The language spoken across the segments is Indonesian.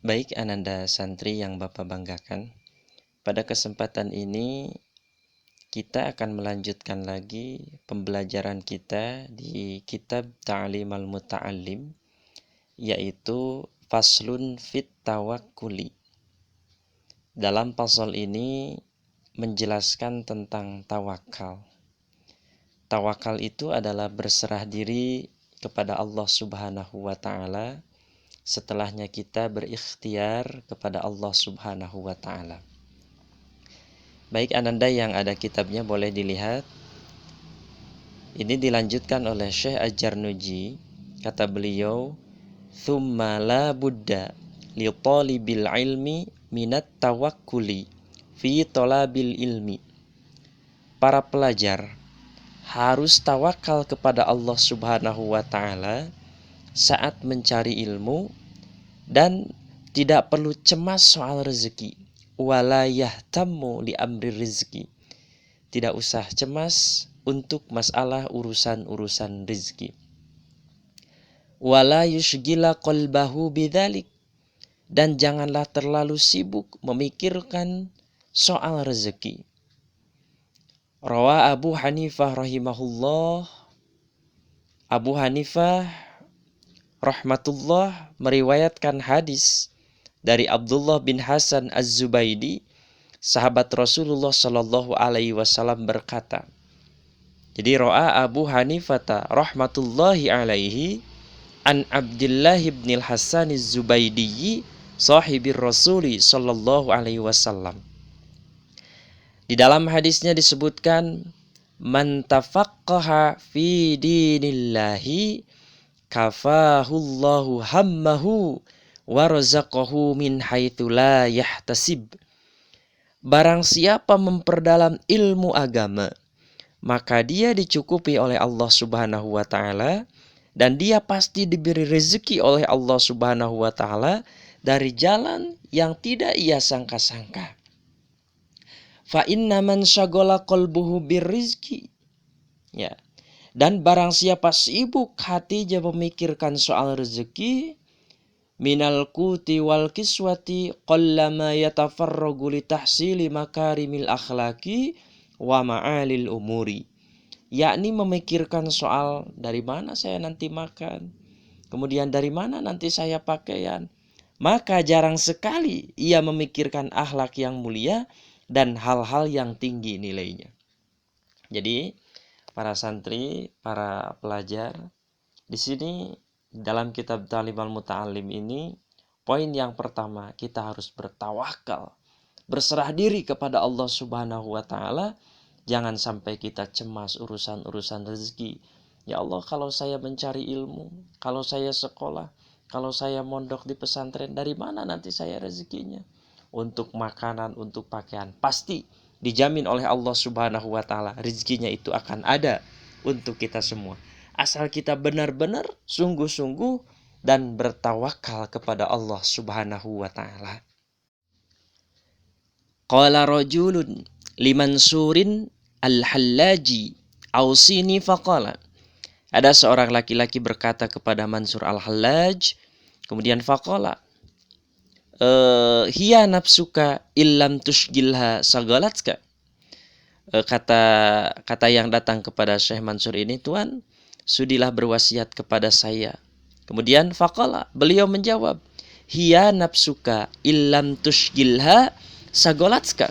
Baik Ananda santri yang Bapak banggakan, pada kesempatan ini kita akan melanjutkan lagi pembelajaran kita di kitab Ta'lim al-Muta'allim, yaitu Faslun Fit Tawakkuli. Dalam pasal ini menjelaskan tentang tawakal. Tawakal itu adalah berserah diri kepada Allah Subhanahu wa Ta'ala. Setelahnya kita berikhtiar kepada Allah Subhanahu wa Ta'ala. Baik Ananda yang ada kitabnya boleh dilihat. Ini dilanjutkan oleh Syekh Al-Jarnuji. Kata beliau, "Thumma la budda li talibil ilmi minat tawakkuli fi talabil ilmi." Para pelajar harus tawakal kepada Allah Subhanahu wa Ta'ala saat mencari ilmu dan tidak perlu cemas soal rezeki. Wala yahtammu li amri rizki. Tidak usah cemas untuk masalah urusan-urusan rizki. Wala yushgila qalbahu bidzalik. Dan janganlah terlalu sibuk memikirkan soal rezeki. Rawa Abu Hanifah rahimahullah. Abu Hanifah rahmatullah meriwayatkan hadis dari Abdullah bin Hasan Az-Zubaidi, sahabat Rasulullah Shallallahu Alaihi Wasallam berkata. Jadi roa Abu Hanifah rahmatullahi alaihi an Abdullah bin Hasan Az-Zubaidi sahibir Rasuli Shallallahu Alaihi Wasallam. Di dalam hadisnya disebutkan, man tafaqqaha fi dinillahi kafahullahu hammahu wa razaqahu min haitsu la yahtasib. Barang siapa memperdalam ilmu agama, maka dia dicukupi oleh Allah Subhanahu wa Ta'ala, dan dia pasti diberi rezeki oleh Allah Subhanahu wa Ta'ala dari jalan yang tidak ia sangka-sangka. Fa inna man syaghala qalbuhu birrizqi. Ya. Dan barang siapa sibuk hatinya memikirkan soal rezeki, minal kuti wal kiswati qallama yatafarragu li tahsili makarimil akhlaqi wa ma'alil umuri. Yakni memikirkan soal dari mana saya nanti makan, kemudian dari mana nanti saya pakaian. Maka jarang sekali ia memikirkan akhlak yang mulia dan hal-hal yang tinggi nilainya. Jadi para santri, para pelajar, di sini dalam kitab Ta'lim al-Muta'allim ini, poin yang pertama, kita harus bertawakal, berserah diri kepada Allah Subhanahu wa Ta'ala. Jangan sampai kita cemas urusan-urusan rezeki. Ya Allah, kalau saya mencari ilmu, kalau saya sekolah, kalau saya mondok di pesantren, dari mana nanti saya rezekinya? Untuk makanan, untuk pakaian, pasti dijamin oleh Allah Subhanahu wa Ta'ala, rezekinya itu akan ada untuk kita semua. Asal kita benar-benar sungguh-sungguh dan bertawakal kepada Allah Subhanahu wa Ta'ala. Qala rajulun liman surin al-hallaji ausini faqala. Ada seorang laki-laki berkata kepada Mansur al-Hallaj, kemudian faqala, hiya nafsuka illam tushgilha sagalatska. Kata yang datang kepada Syekh Mansur ini, Tuan, sudilah berwasiat kepada saya. Kemudian faqala, beliau menjawab, hiya nafsuka illam tushgilha sagolatska.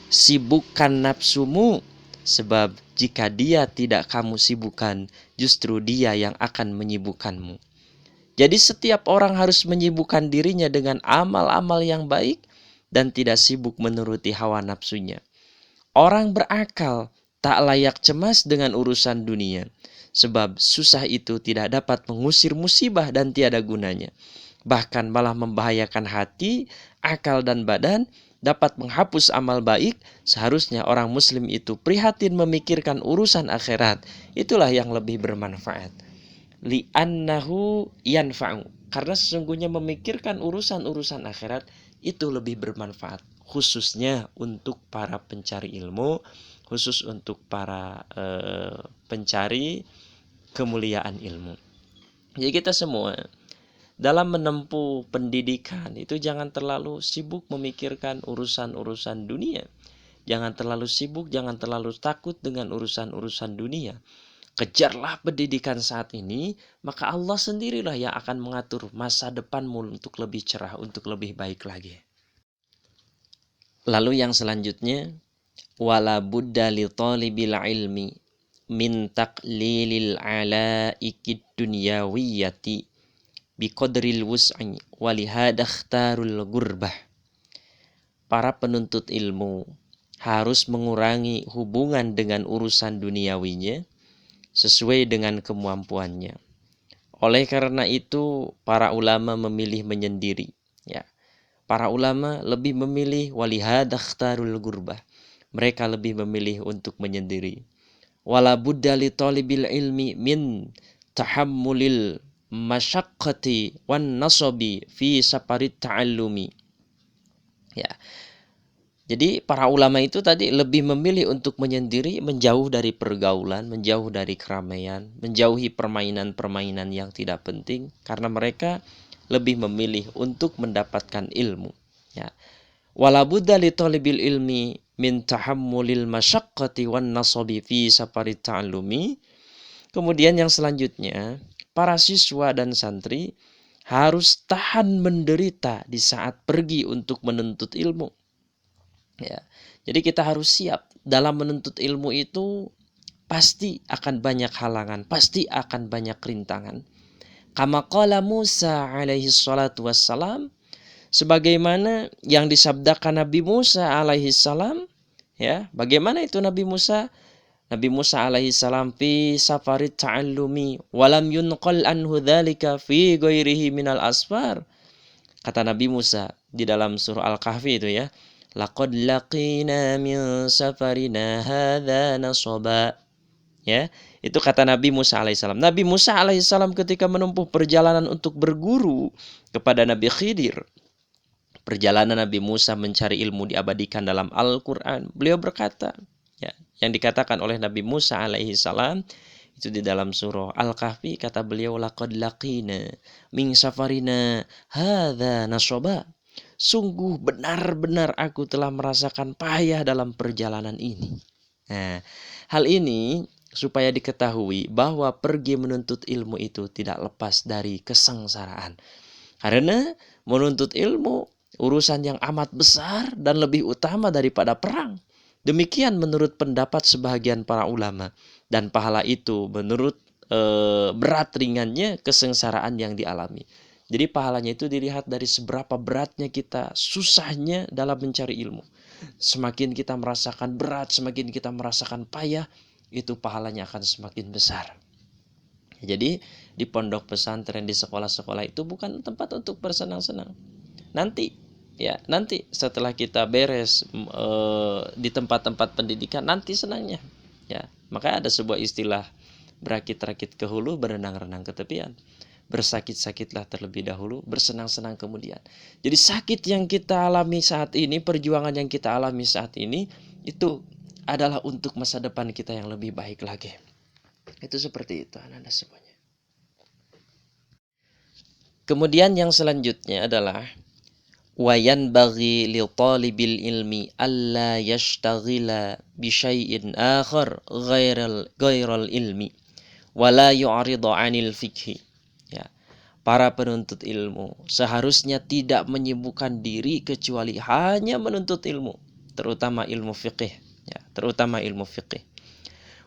Sibukkan nafsumu, sebab jika dia tidak kamu sibukkan, justru dia yang akan menyibukkanmu. Jadi setiap orang harus menyibukkan dirinya dengan amal-amal yang baik dan tidak sibuk menuruti hawa nafsunya. Orang berakal tak layak cemas dengan urusan dunia, sebab susah itu tidak dapat mengusir musibah dan tiada gunanya. Bahkan malah membahayakan hati, akal dan badan, dapat menghapus amal baik. Seharusnya orang muslim itu prihatin memikirkan urusan akhirat. Itulah yang lebih bermanfaat. Li'annahu yanfa'u. Karena sesungguhnya memikirkan urusan-urusan akhirat itu lebih bermanfaat. Khususnya untuk para pencari ilmu, khusus untuk para pencari kemuliaan ilmu. Jadi kita semua dalam menempuh pendidikan itu jangan terlalu sibuk memikirkan urusan-urusan dunia. Jangan terlalu sibuk, jangan terlalu takut dengan urusan-urusan dunia. Kejarlah pendidikan saat ini, maka Allah sendirilah yang akan mengatur masa depanmu untuk lebih cerah, untuk lebih baik lagi. Lalu yang selanjutnya, wala budda li talibil ilmi min taqlilil alaikid dunyawiyati biqadril wus'i walihada ikhtarul gurbah. Para penuntut ilmu harus mengurangi hubungan dengan urusan duniawinya sesuai dengan kemampuannya. Oleh karena itu, para ulama memilih menyendiri. Ya, para ulama lebih memilih walihada ikhtarul gurbah. Mereka lebih memilih untuk menyendiri. Wala budda li talibil ilmi min tahammulil masyaqqati wan nasabi fi safarit ta'allumi. Ya. Jadi para ulama itu tadi lebih memilih untuk menyendiri, menjauh dari pergaulan, menjauh dari keramaian, menjauhi permainan-permainan yang tidak penting karena mereka lebih memilih untuk mendapatkan ilmu. Ya. Wala budda li talibil ilmi min tahammulil masyaqqati wan nasabi fi safarit ta'allumi. Kemudian yang selanjutnya, para siswa dan santri harus tahan menderita di saat pergi untuk menuntut ilmu. Ya. Jadi kita harus siap dalam menuntut ilmu itu pasti akan banyak halangan, pasti akan banyak rintangan. Kama qala Musa alaihi salatu wassalam, sebagaimana yang disabdakan Nabi Musa alaihi salam, ya, bagaimana itu Nabi Musa? Nabi Musa alaihi salam fi safarit ta'allumi walam yunqal anhu dzalika fi ghairihi minal asfar. Kata Nabi Musa di dalam surah Al-Kahfi itu ya, laqad laqina min safarina hadza nasaba. Ya, itu kata Nabi Musa alaihissalam. Nabi Musa alaihissalam ketika menempuh perjalanan untuk berguru kepada Nabi Khidir. Perjalanan Nabi Musa mencari ilmu diabadikan dalam Al-Quran. Beliau berkata, ya, yang dikatakan oleh Nabi Musa alaihissalam itu di dalam surah Al-Kahfi, kata beliau, laqad laqina min safarina hadza nasaba. Sungguh benar-benar aku telah merasakan payah dalam perjalanan ini. Nah, hal ini supaya diketahui bahwa pergi menuntut ilmu itu tidak lepas dari kesengsaraan. Karena menuntut ilmu urusan yang amat besar dan lebih utama daripada perang. Demikian menurut pendapat sebagian para ulama. Dan pahala itu menurut berat ringannya kesengsaraan yang dialami. Jadi pahalanya itu dilihat dari seberapa beratnya kita, susahnya dalam mencari ilmu. Semakin kita merasakan berat, semakin kita merasakan payah, itu pahalanya akan semakin besar. Jadi di pondok pesantren, di sekolah-sekolah itu bukan tempat untuk bersenang-senang. Nanti setelah kita beres di tempat-tempat pendidikan, nanti senangnya. Ya, maka ada sebuah istilah, berakit-rakit ke hulu, berenang-renang ke tepian. Bersakit-sakitlah terlebih dahulu, bersenang-senang kemudian. Jadi sakit yang kita alami saat ini, perjuangan yang kita alami saat ini, itu adalah untuk masa depan kita yang lebih baik lagi. Itu seperti itu anak-anak semuanya. Kemudian yang selanjutnya adalah wayan bagi li talibil ilmi alla yashtaghila bi syai'in akhar ghairal ilmi wala yu'ridu 'anil fikhi. Ya. Para penuntut ilmu seharusnya tidak menyibukkan diri kecuali hanya menuntut ilmu, terutama ilmu fiqih, ya, terutama ilmu fiqih.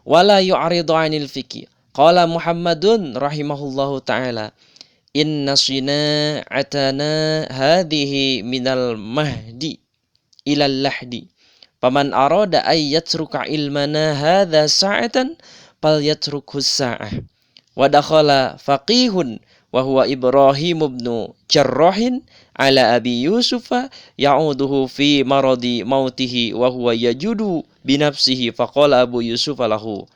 Wala yu'ridu 'anil fikhi. Qala Muhammadun rahimahullahu taala, inna sina'atana hadhihi minal mahdi ilal lahdi. Faman arada ay yatruka ilmana hadha sa'atan fal yatrukhu sa'ah. Wa dakhala faqihun wa huwa Ibrahim ibn Jarrahin ala Abi Yusufa ya'uduhu fi maradi mautihi wa huwa yajudu binafsihi faqala Abu Yusuf lahu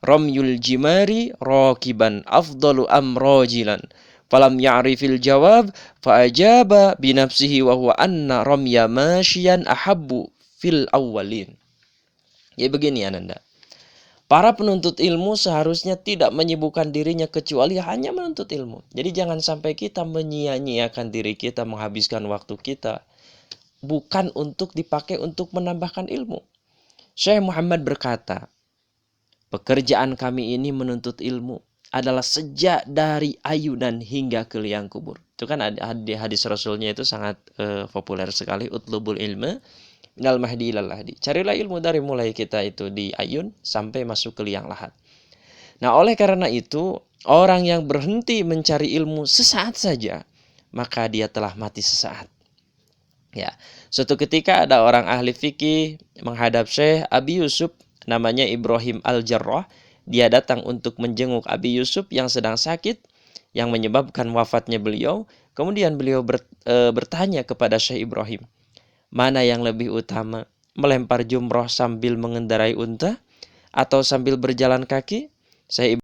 ramyul jimari rakiban afdalu am rajilan falam ya'rifil jawab fa'ajaba binafsihi wa huwa anna ramya masyian ahabbu fil awwalin. Ya begini Ananda. Para penuntut ilmu seharusnya tidak menyibukkan dirinya kecuali hanya menuntut ilmu. Jadi jangan sampai kita menyia-nyiakan diri kita, menghabiskan waktu kita, bukan untuk dipakai untuk menambahkan ilmu. Syekh Muhammad berkata, pekerjaan kami ini menuntut ilmu adalah sejak dari ayunan hingga ke liang kubur. Itu kan hadis Rasulnya itu sangat populer sekali. Utlubul ilma minal mahdi ilal lahdi. Carilah ilmu dari mulai kita itu di ayun sampai masuk ke liang lahat. Nah, oleh karena itu, orang yang berhenti mencari ilmu sesaat saja, maka dia telah mati sesaat. Ya, suatu ketika ada orang ahli fikih menghadap Syekh Abi Yusuf, namanya Ibrahim Al-Jarrah. Dia datang untuk menjenguk Abi Yusuf yang sedang sakit, yang menyebabkan wafatnya beliau. Kemudian beliau bertanya kepada Syekh Ibrahim, mana yang lebih utama, melempar jumroh sambil mengendarai unta atau sambil berjalan kaki? Syekh